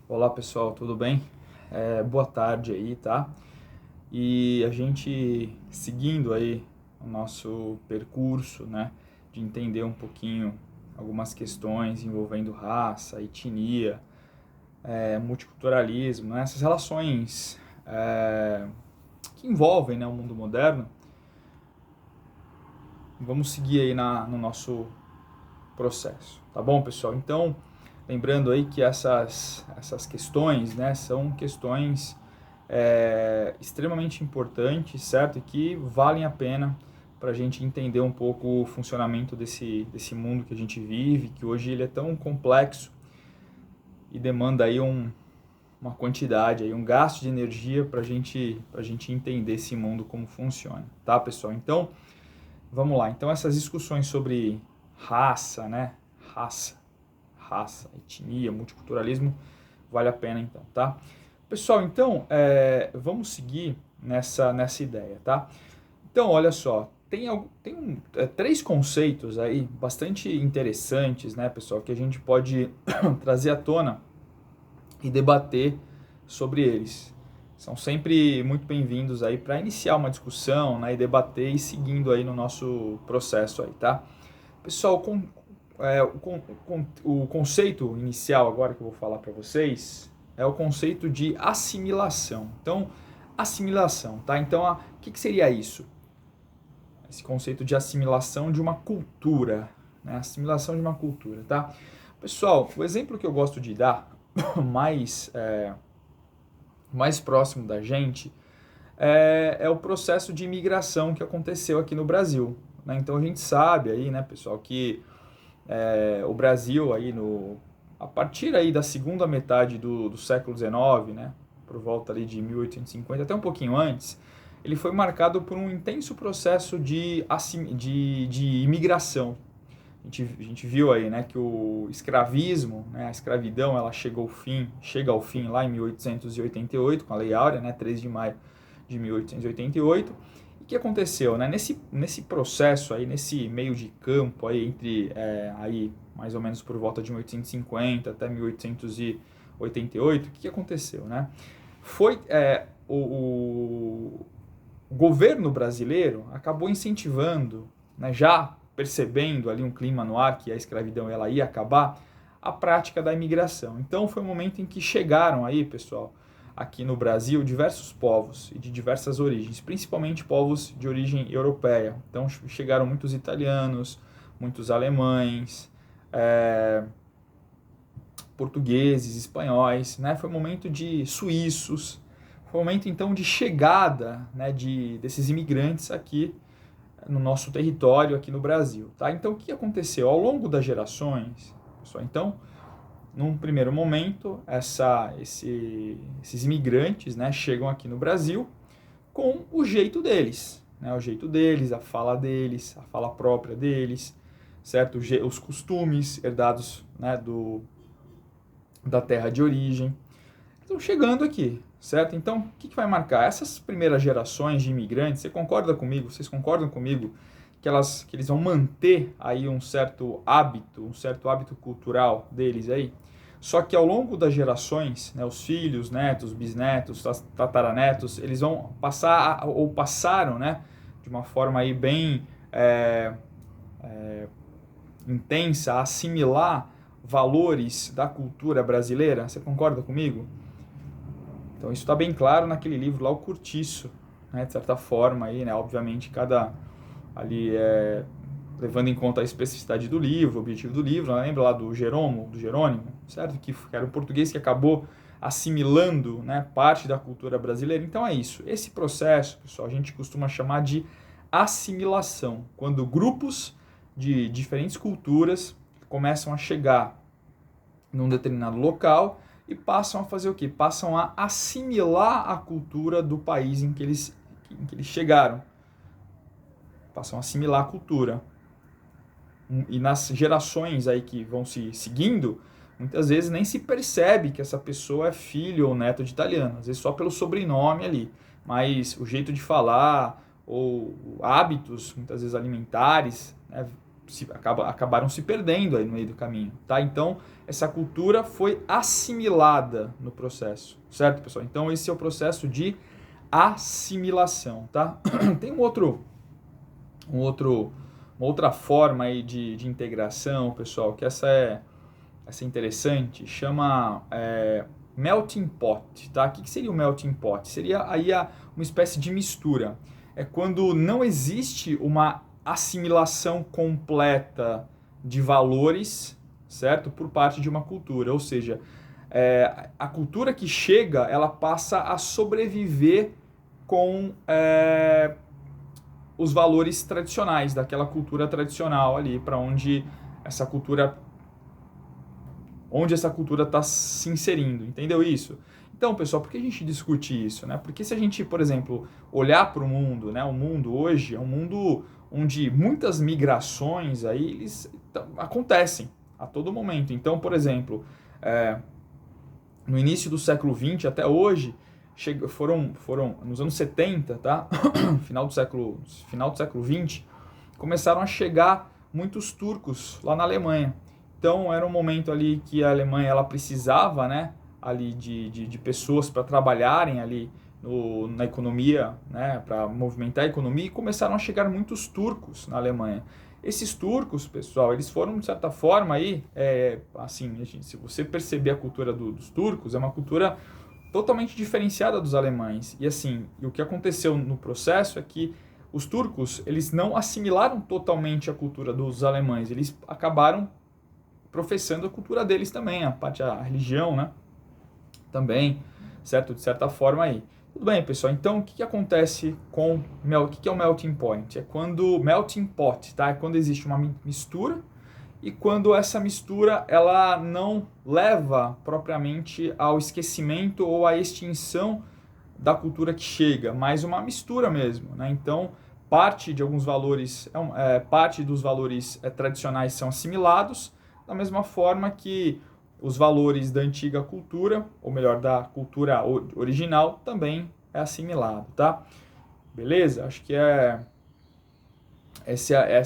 Olá pessoal, tudo bem? Boa tarde aí, tá? E a gente seguindo aí o nosso percurso, né, de entender um pouquinho algumas questões envolvendo raça, etnia, multiculturalismo, né, essas relações que envolvem, né, o mundo moderno. Vamos seguir aí no nosso processo, tá bom, pessoal? Então, lembrando aí que essas questões, né, são questões extremamente importantes, certo? E que valem a pena para a gente entender um pouco o funcionamento desse mundo que a gente vive, que hoje ele é tão complexo e demanda aí uma quantidade, aí, um gasto de energia para a gente entender esse mundo como funciona, tá, pessoal? Então, vamos lá. Então, essas discussões sobre raça, né? Raça, etnia, multiculturalismo, vale a pena então, tá? Pessoal, então, vamos seguir nessa ideia, tá? Então, olha só, três conceitos aí bastante interessantes, né, pessoal, que a gente pode trazer à tona e debater sobre eles. São sempre muito bem-vindos aí para iniciar uma discussão, né, e debater e seguindo aí no nosso processo aí, tá? Pessoal, o conceito inicial agora que eu vou falar para vocês é o conceito de assimilação. Então, assimilação, tá? Então, o que seria isso? Esse conceito de assimilação de uma cultura, né? Assimilação de uma cultura, tá? Pessoal, o exemplo que eu gosto de dar mais próximo da gente é o processo de imigração que aconteceu aqui no Brasil, né? Então a gente sabe aí, né, pessoal, que o Brasil aí a partir aí da segunda metade do século XIX, né, por volta ali de 1850, até um pouquinho antes, ele foi marcado por um intenso processo de imigração. A gente viu aí, né, que o escravismo, né, a escravidão, ela chega ao fim lá em 1888, com a Lei Áurea, né, 3 de maio de 1888. E o que aconteceu, né? Nesse processo aí, nesse meio de campo aí entre aí mais ou menos por volta de 1850 até 1888, o que aconteceu, né? Foi o governo brasileiro acabou incentivando, né, já percebendo ali um clima no ar que a escravidão ela ia acabar, a prática da imigração. Então foi um momento em que chegaram aí, pessoal, aqui no Brasil, diversos povos e de diversas origens, principalmente povos de origem europeia. Então chegaram muitos italianos, muitos alemães, portugueses, espanhóis, né? Foi um momento de suíços, foi um momento então de chegada, né, desses imigrantes aqui no nosso território, aqui no Brasil, tá? Então o que aconteceu ao longo das gerações, pessoal? Então, num primeiro momento, esses imigrantes, né, chegam aqui no Brasil com o jeito deles, né? O jeito deles, a fala própria deles, certo? Os costumes herdados, né, da terra de origem. Estão chegando aqui, certo? Então, o que vai marcar? Essas primeiras gerações de imigrantes, vocês concordam comigo que eles vão manter aí um certo hábito cultural deles aí? Só que ao longo das gerações, né, os filhos, netos, bisnetos, tataranetos, eles vão passar, ou passaram, né, de uma forma aí bem intensa, a assimilar valores da cultura brasileira. Você concorda comigo? Então isso está bem claro naquele livro lá, o Curtiço, né, de certa forma aí, né, obviamente cada ali levando em conta a especificidade do livro, o objetivo do livro, né, lembra lá do Jerônimo, certo? Que era um português que acabou assimilando, né, parte da cultura brasileira. Então é isso. Esse processo, pessoal, a gente costuma chamar de assimilação, quando grupos de diferentes culturas começam a chegar num determinado local e passam a fazer o quê? Passam a assimilar a cultura do país em que eles chegaram. Passam a assimilar a cultura. E nas gerações aí que vão se seguindo, muitas vezes nem se percebe que essa pessoa é filho ou neto de italiano. Às vezes só pelo sobrenome ali. Mas o jeito de falar ou hábitos, muitas vezes alimentares, né, acabaram se perdendo aí no meio do caminho, tá? Então, essa cultura foi assimilada no processo, certo, pessoal? Então, esse é o processo de assimilação, tá? Tem uma outra forma aí de integração, pessoal, que essa é interessante, chama melting pot, tá? O que seria o melting pot? Seria aí uma espécie de mistura. É quando não existe uma assimilação completa de valores, certo? Por parte de uma cultura, ou seja, a cultura que chega, ela passa a sobreviver com os valores tradicionais daquela cultura tradicional ali, para onde essa cultura está se inserindo, entendeu isso? Então, pessoal, por que a gente discute isso, né? Porque se a gente, por exemplo, olhar para o mundo, né? O mundo hoje é um mundo onde muitas migrações aí acontecem a todo momento. Então, por exemplo, no início do século XX até hoje, foram nos anos 70, tá? final do século XX, começaram a chegar muitos turcos lá na Alemanha. Então era um momento ali que a Alemanha ela precisava, né, ali de pessoas para trabalharem ali na economia, né, para movimentar a economia, e começaram a chegar muitos turcos na Alemanha. Esses turcos, pessoal, eles foram de certa forma aí, assim, se você perceber a cultura dos turcos, é uma cultura totalmente diferenciada dos alemães. E assim, o que aconteceu no processo é que os turcos, eles não assimilaram totalmente a cultura dos alemães, eles acabaram professando a cultura deles também, a religião, né? Também, certo? De certa forma aí. Tudo bem, pessoal. Então, o que acontece com o que é o melting point? É quando melting pot, tá? É quando existe uma mistura e quando essa mistura ela não leva propriamente ao esquecimento ou à extinção da cultura que chega, mas uma mistura mesmo, né? Então, parte de alguns valores, parte dos valores tradicionais são assimilados, da mesma forma que os valores da antiga cultura, ou melhor, da cultura original, também é assimilado, tá? Beleza? Acho que essa é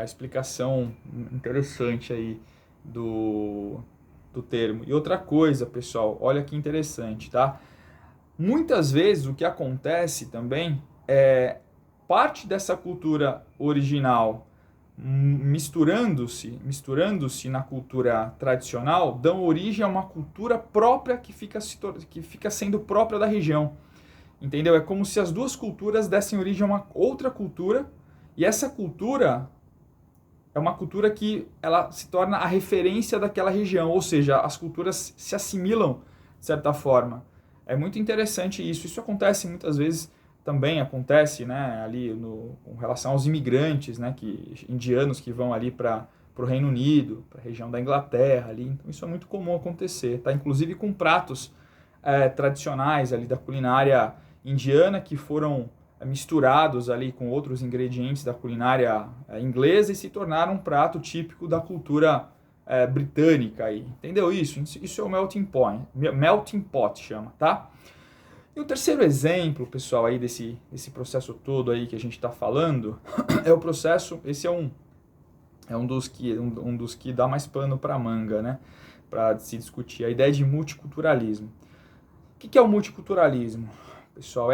a explicação interessante aí do termo. E outra coisa, pessoal, olha que interessante, tá? Muitas vezes o que acontece também é parte dessa cultura original misturando-se na cultura tradicional, dão origem a uma cultura própria que fica sendo própria da região. Entendeu? É como se as duas culturas dessem origem a uma outra cultura, e essa cultura é uma cultura que ela se torna a referência daquela região, ou seja, as culturas se assimilam de certa forma. É muito interessante isso. Isso acontece muitas vezes, também acontece, né, ali com relação aos imigrantes, né, indianos que vão ali para o Reino Unido, para a região da Inglaterra ali. Então isso é muito comum acontecer, tá? Inclusive com pratos tradicionais ali da culinária indiana que foram misturados ali com outros ingredientes da culinária inglesa e se tornaram um prato típico da cultura britânica aí. Entendeu isso? Isso é o melting pot chama, tá? E o terceiro exemplo, pessoal, aí desse processo todo aí que a gente está falando é o processo. Esse é um dos que dá mais pano para manga, né? Para se discutir a ideia de multiculturalismo. O que é o multiculturalismo? Pessoal,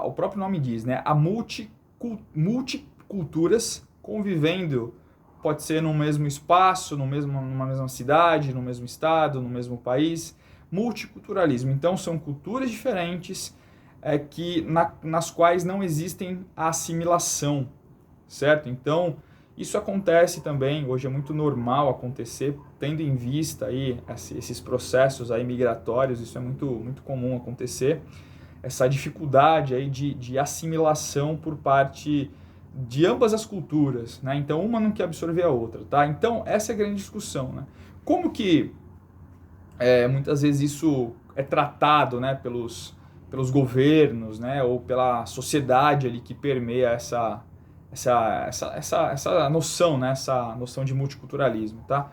o próprio nome diz, né? A multiculturas convivendo, pode ser no mesmo espaço, numa mesma cidade, no mesmo estado, no mesmo país. Multiculturalismo. Então, são culturas diferentes nas quais não existem a assimilação, certo? Então, isso acontece também, hoje é muito normal acontecer, tendo em vista aí esses processos aí migratórios, isso é muito, muito comum acontecer, essa dificuldade aí de assimilação por parte de ambas as culturas, né? Então, uma não quer absorver a outra, tá? Então, essa é a grande discussão, né? Como que muitas vezes isso é tratado, né, pelos governos, né, ou pela sociedade ali que permeia essa noção, né, essa noção de multiculturalismo, tá?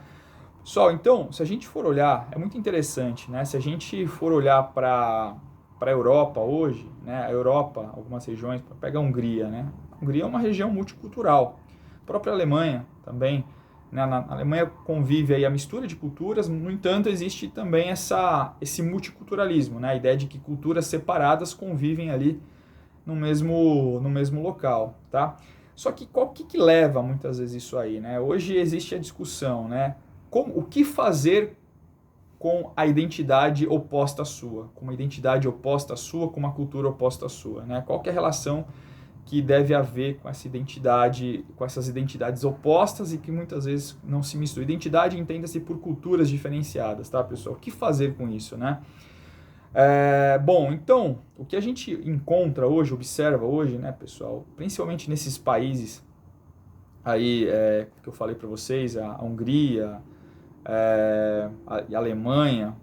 Pessoal, então, se a gente for olhar, é muito interessante, né, se a gente for olhar para a Europa hoje, né, a Europa, algumas regiões, pega a Hungria, né, a Hungria é uma região multicultural, a própria Alemanha, também, né? Na Alemanha convive aí a mistura de culturas, no entanto, existe também esse multiculturalismo, né? A ideia de que culturas separadas convivem ali no mesmo local, tá? Só que que leva muitas vezes isso aí, né? Hoje existe a discussão, né? O que fazer com a identidade oposta à sua, com uma identidade oposta à sua, com uma cultura oposta à sua, né? Qual que é a relação que deve haver com essa identidade, com essas identidades opostas e que muitas vezes não se misturam. Identidade entenda-se por culturas diferenciadas, tá, pessoal? O que fazer com isso, né? Bom, então, o que a gente encontra hoje, observa hoje, né, pessoal, principalmente nesses países aí que eu falei para vocês, a Hungria, a Alemanha,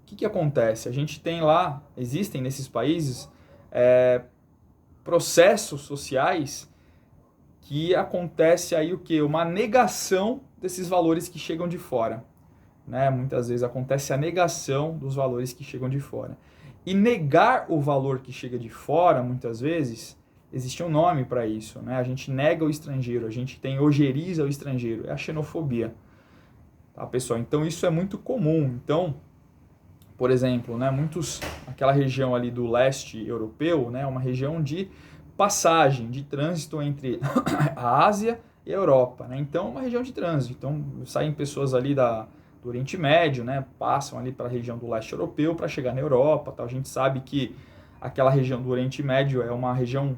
o que acontece? A gente tem lá, existem nesses países processos sociais que acontece aí o quê? Uma negação desses valores que chegam de fora. Né? Muitas vezes acontece a negação dos valores que chegam de fora. E negar o valor que chega de fora, muitas vezes, existe um nome para isso. Né? A gente nega o estrangeiro, a gente tem ojeriza o estrangeiro, é a xenofobia. Tá, pessoal? Então isso é muito comum. Então, por exemplo, né, aquela região ali do leste europeu, né, uma região de passagem, de trânsito entre a Ásia e a Europa. Né? Então, uma região de trânsito. Então, saem pessoas ali do Oriente Médio, né, passam ali para a região do leste europeu para chegar na Europa. Tal. A gente sabe que aquela região do Oriente Médio é uma região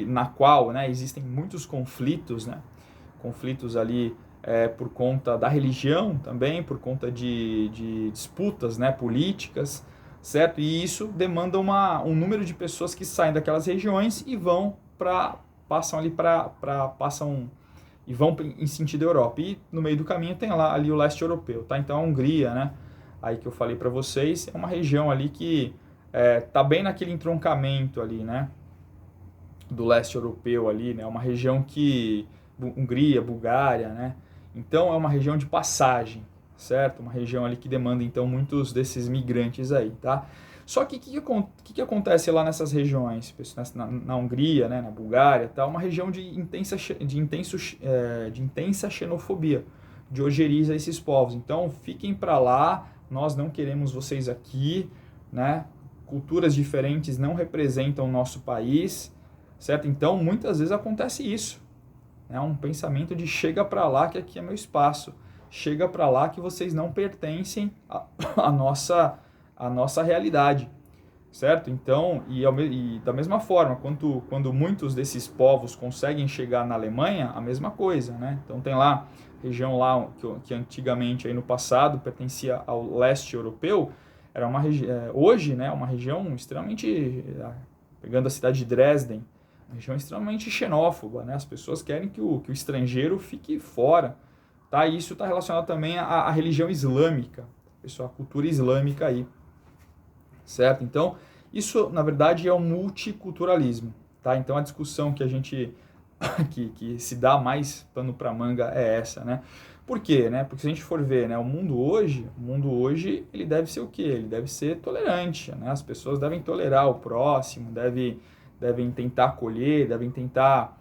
na qual, né, existem muitos conflitos, né, conflitos ali por conta da religião também, por conta de disputas, né, políticas, certo? E isso demanda um número de pessoas que saem daquelas regiões e passam e vão em sentido Europa. E no meio do caminho tem lá ali o leste europeu, tá? Então a Hungria, né, aí que eu falei para vocês, é uma região ali que tá bem naquele entroncamento ali, né, do leste europeu ali, né? Uma região que Hungria, Bulgária, né? Então é uma região de passagem, certo? Uma região ali que demanda então muitos desses migrantes aí, tá? Só que o que acontece lá nessas regiões, na Hungria, né, na Bulgária, tá? Uma região de intensa xenofobia, de ojeriza esses povos. Então fiquem para lá, nós não queremos vocês aqui, né? Culturas diferentes não representam o nosso país, certo? Então muitas vezes acontece isso. É um pensamento de chega para lá que aqui é meu espaço, chega para lá que vocês não pertencem à nossa realidade, certo? Então, e da mesma forma, quando muitos desses povos conseguem chegar na Alemanha, a mesma coisa, né? Então tem lá, região lá que antigamente, aí no passado, pertencia ao leste europeu, era hoje, né, uma região extremamente, pegando a cidade de Dresden, uma região extremamente xenófoba, né? As pessoas querem que o estrangeiro fique fora, tá? E isso está relacionado também à religião islâmica, pessoal, a cultura islâmica aí, certo? Então, isso, na verdade, é um multiculturalismo, tá? Então, a discussão que a gente, que se dá mais pano para manga é essa, né? Por quê, né? Porque se a gente for ver, né, o mundo hoje, ele deve ser o quê? Ele deve ser tolerante, né? As pessoas devem tolerar o próximo, devem tentar acolher, devem tentar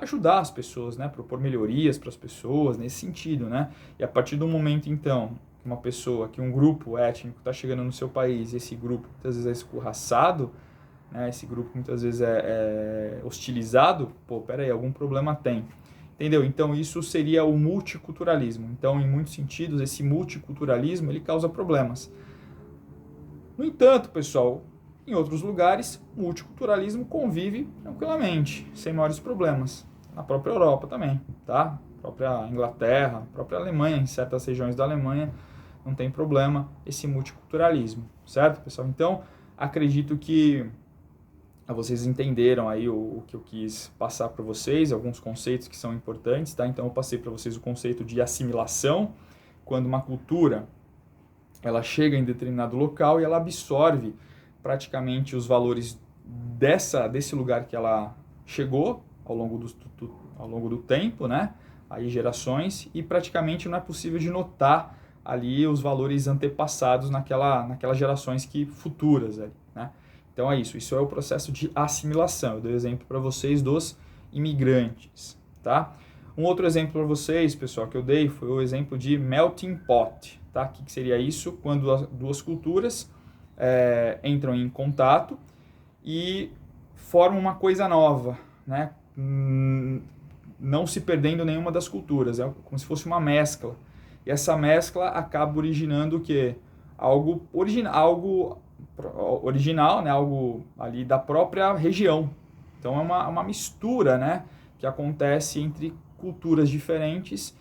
ajudar as pessoas, né? Propor melhorias para as pessoas nesse sentido, né? E a partir do momento, então, que um grupo étnico está chegando no seu país, e esse grupo muitas vezes é escorraçado, né? Esse grupo muitas vezes é hostilizado, pô, peraí, algum problema tem. Entendeu? Então isso seria o multiculturalismo. Então, em muitos sentidos, esse multiculturalismo ele causa problemas. No entanto, pessoal, em outros lugares, o multiculturalismo convive tranquilamente, sem maiores problemas. Na própria Europa também, tá? A própria Inglaterra, a própria Alemanha, em certas regiões da Alemanha, não tem problema esse multiculturalismo, certo, pessoal? Então, acredito que vocês entenderam aí o que eu quis passar para vocês, alguns conceitos que são importantes, tá? Então, eu passei para vocês o conceito de assimilação, quando uma cultura ela chega em determinado local e ela absorve praticamente os valores desse lugar que ela chegou ao longo do tempo, né? Aí gerações, e praticamente não é possível de notar ali os valores antepassados naquelas gerações futuras, né? Então é isso é o processo de assimilação. Eu dei exemplo para vocês dos imigrantes, tá? Um outro exemplo para vocês, pessoal, que eu dei foi o exemplo de melting pot, tá? O que seria isso? Quando as duas culturas entram em contato e formam uma coisa nova, né? Não se perdendo nenhuma das culturas, é como se fosse uma mescla. E essa mescla acaba originando o quê? Algo original, né? Algo ali da própria região. Então é uma mistura, né? Que acontece entre culturas diferentes,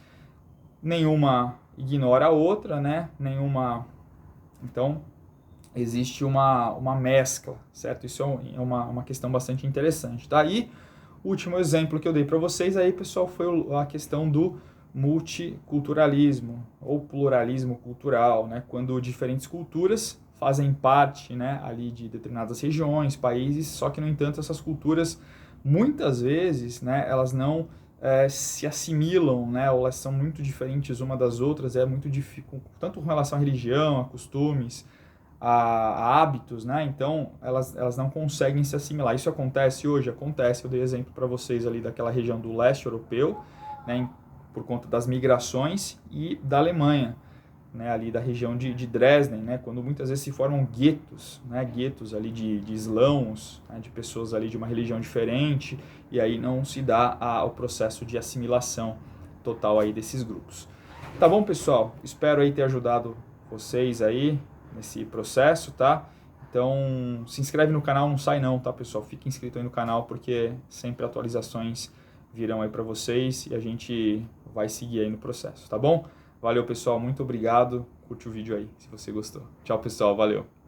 nenhuma ignora a outra, né? Então existe uma mescla, certo? Isso é uma questão bastante interessante, tá? E o último exemplo que eu dei para vocês aí, pessoal, foi a questão do multiculturalismo ou pluralismo cultural, né? Quando diferentes culturas fazem parte, né, ali de determinadas regiões, países, só que, no entanto, essas culturas, muitas vezes, né, elas não se assimilam, né, ou elas são muito diferentes uma das outras, é muito difícil, tanto com relação à religião, a costumes, a hábitos, né? Então elas não conseguem se assimilar. Isso acontece hoje? Acontece. Eu dei exemplo para vocês ali daquela região do leste europeu, né, por conta das migrações, e da Alemanha, né, ali da região de Dresden, né, quando muitas vezes se formam guetos, né, guetos ali de islãos, né, de pessoas ali de uma religião diferente, e aí não se dá o processo de assimilação total aí desses grupos. Tá bom, pessoal? Espero aí ter ajudado vocês aí nesse processo, tá? Então, se inscreve no canal, não sai não, tá, pessoal? Fique inscrito aí no canal, porque sempre atualizações virão aí para vocês e a gente vai seguir aí no processo, tá bom? Valeu, pessoal, muito obrigado. Curte o vídeo aí, se você gostou. Tchau, pessoal, valeu.